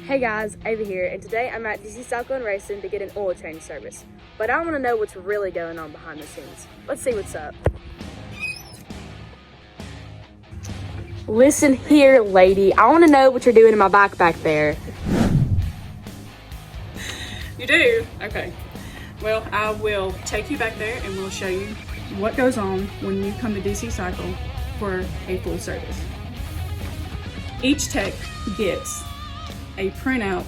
Hey guys, Ava here, and today I'm at DC Cycle & Racing to get an oil change service. But I want to know what's really going on behind the scenes. Let's see what's up. Listen here, lady. I want to know what you're doing in my bike back there. You do? Okay. Well, I will take you back there and we'll show you what goes on when you come to DC Cycle for a full service. Each tech gets a printout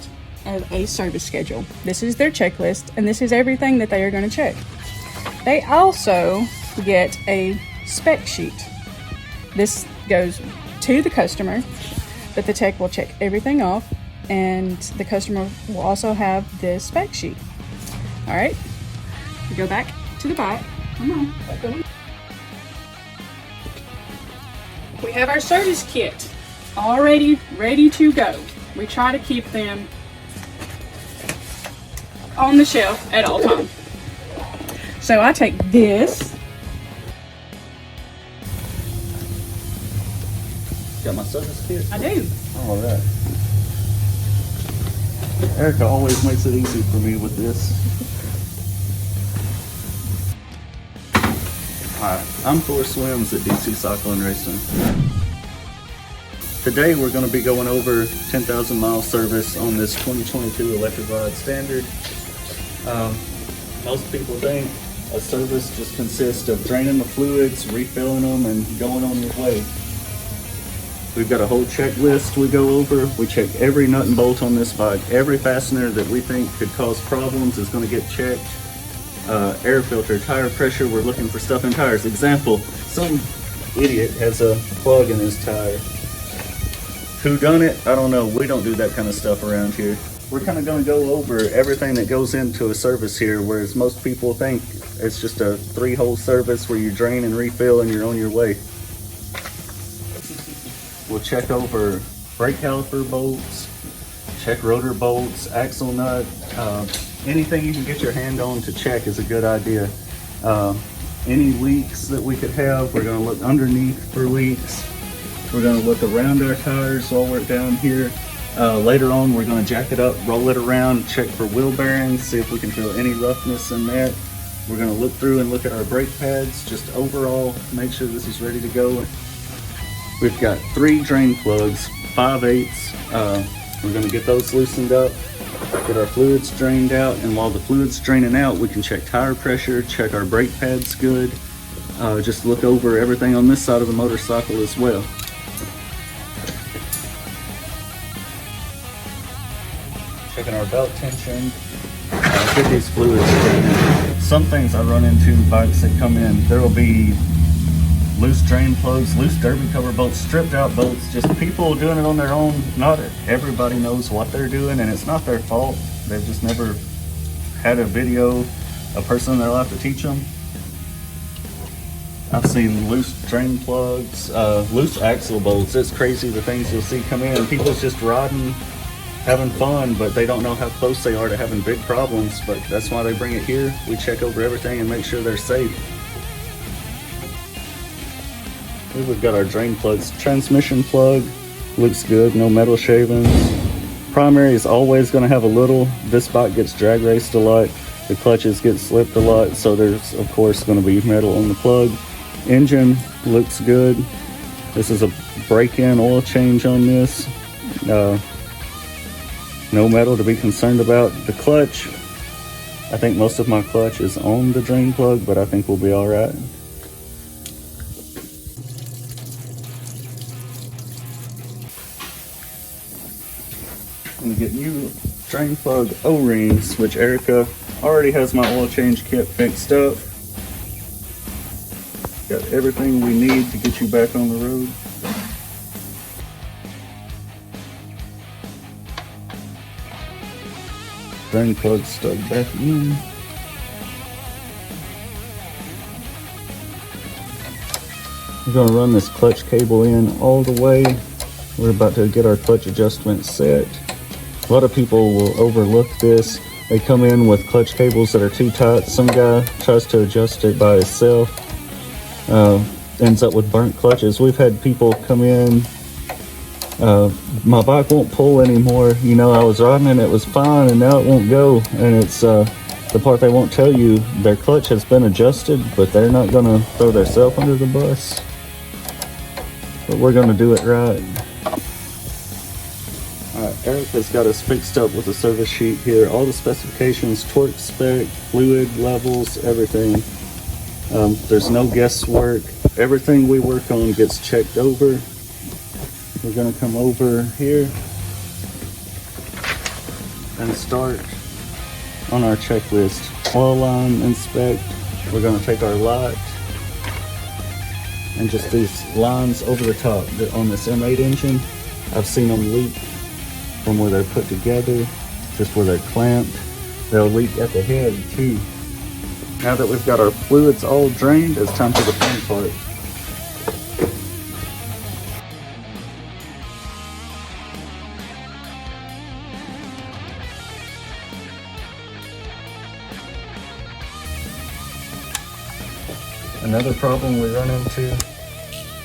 of a service schedule. This is their checklist, and this is everything that they are going to check. They also get a spec sheet. This goes to the customer, but the tech will check everything off, and the customer will also have this spec sheet. All right, we go back to the bike. Come on. We have our service kit already ready to go. We try to keep them on the shelf at all times. So I take this. Got my service kit? I do. All right. Erica always makes it easy for me with this. Hi, I'm Thor Swims at DC Cycle & Racing. Today we're going to be going over 10,000 mile service on this 2022 Electric Ride Standard. Most people think a service just consists of draining the fluids, refilling them, and going on your way. We've got a whole checklist we go over. We check every nut and bolt on this bike. Every fastener that we think could cause problems is going to get checked. Air filter, tire pressure, we're looking for stuff in tires. Example, some idiot has a plug in his tire. Who done it? I don't know. We don't do that kind of stuff around here. We're kind of going to go over everything that goes into a service here, whereas most people think it's just a 3-hole service where you drain and refill and you're on your way. We'll check over brake caliper bolts, check rotor bolts, axle nut, anything you can get your hand on to check is a good idea. Any leaks that we could have, we're going to look underneath for leaks. We're going to look around our tires while we're down here. Later on, we're going to jack it up, roll it around, check for wheel bearings, see if we can feel any roughness in that. We're going to look through and look at our brake pads, just overall, make sure this is ready to go. We've got 3 drain plugs, 5/8. We're going to get those loosened up, get our fluids drained out, and while the fluid's draining out, we can check tire pressure, check our brake pads good, just look over everything on this side of the motorcycle as well. Checking our belt tension, get these fluids drained. Some things I run into bikes that come in, there will be loose drain plugs, loose derby cover bolts, stripped out bolts, just people doing it on their own. Not everybody knows what they're doing, and it's not their fault. They've just never had a video, a person in their life to teach them. I've seen loose drain plugs, loose axle bolts. It's crazy the things you'll see come in. People's just riding, having fun, but they don't know how close they are to having big problems. But that's why they bring it here. We check over everything and make sure they're safe. Here we've got our drain plugs. Transmission plug looks good, no metal shavings. Primary is always going to have a little. This bike gets drag raced a lot. The clutches get slipped a lot, so there's of course going to be metal on the plug. Engine looks good. This is a break-in oil change on this. No metal to be concerned about. The clutch, I think most of my clutch is on the drain plug, but I think we'll be all right. I'm gonna get new drain plug O-rings, which Erica already has my oil change kit fixed up. Got everything we need to get you back on the road. Drain plug stuck back in. We're going to run this clutch cable in all the way. We're about to get our clutch adjustment set. A lot of people will overlook this. They come in with clutch cables that are too tight. Some guy tries to adjust it by himself. Ends up with burnt clutches. We've had people come in My bike won't pull anymore. You know, I was riding and it was fine, and now it won't go. And it's the part they won't tell you, their clutch has been adjusted, but they're not gonna throw themselves under the bus. But we're gonna do it right. Alright, Eric has got us fixed up with a service sheet here. All the specifications, torque spec, fluid levels, everything. There's no guesswork. Everything we work on gets checked over. We're gonna come over here and start on our checklist. Oil line inspect. We're gonna take our light and just these lines over the top on this M8 engine. I've seen them leak from where they're put together, just where they're clamped. They'll leak at the head too. Now that we've got our fluids all drained, it's time for the fun part. Another problem we run into,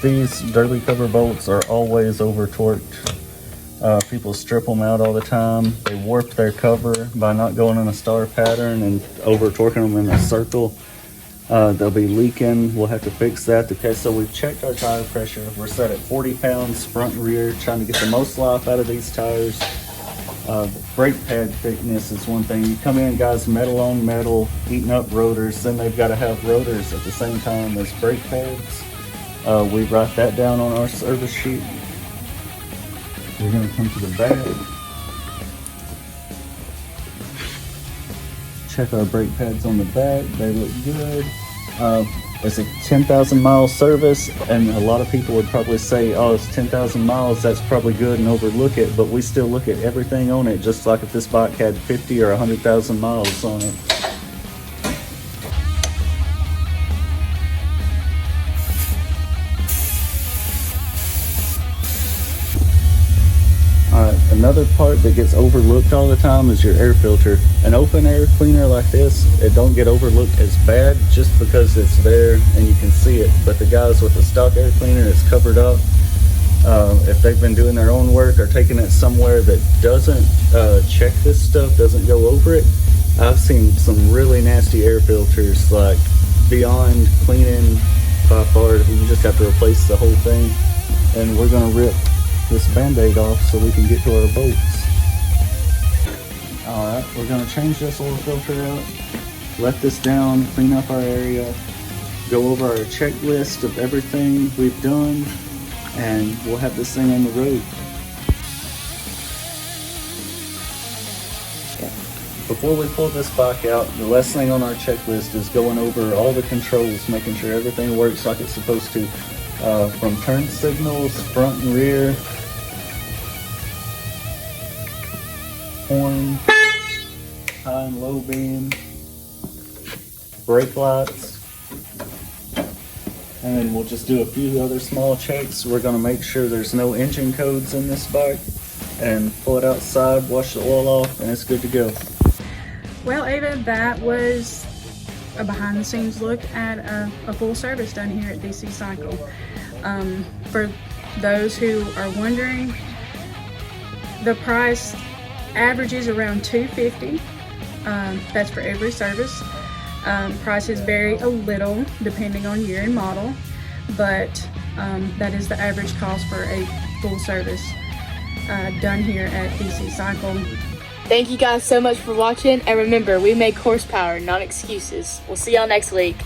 these derby cover bolts are always over torqued. People strip them out all the time. They warp their cover by not going in a star pattern and over torquing them in a circle. They'll be leaking. We'll have to fix that. Okay, so we've checked our tire pressure. We're set at 40 pounds front and rear, trying to get the most life out of these tires. Brake pad thickness is one thing. You come in, guys, metal on metal, eating up rotors. Then they've got to have rotors at the same time as brake pads. We write that down on our service sheet. We're going to come to the back. Check our brake pads on the back. They look good. It's a 10,000 mile service, and a lot of people would probably say, oh, it's 10,000 miles, that's probably good, and overlook it, but we still look at everything on it, just like if this bike had 50 or 100,000 miles on it. Another part that gets overlooked all the time is your air filter. An open air cleaner like this, it don't get overlooked as bad just because it's there and you can see it. But the guys with the stock air cleaner, it's covered up. If they've been doing their own work or taking it somewhere that doesn't check this stuff, doesn't go over it, I've seen some really nasty air filters, like beyond cleaning by far. You just have to replace the whole thing, and we're gonna rip this band-aid off so we can get to our bolts. Alright, we're going to change this oil filter out, let this down, clean up our area, go over our checklist of everything we've done, and we'll have this thing on the road. Before we pull this bike out, the last thing on our checklist is going over all the controls, making sure everything works like it's supposed to. From turn signals, front and rear, horn, high and low beam, brake lights, and then we'll just do a few other small checks. We're going to make sure there's no engine codes in this bike and pull it outside, wash the oil off, and it's good to go. Well, Ava, that was a behind the scenes look at a full service done here at DC Cycle. For those who are wondering, the price averages around $250. That's for every service. Prices vary a little depending on year and model, but that is the average cost for a full service done here at DC Cycle. Thank you guys so much for watching, and remember, we make horsepower, not excuses. We'll see y'all next week.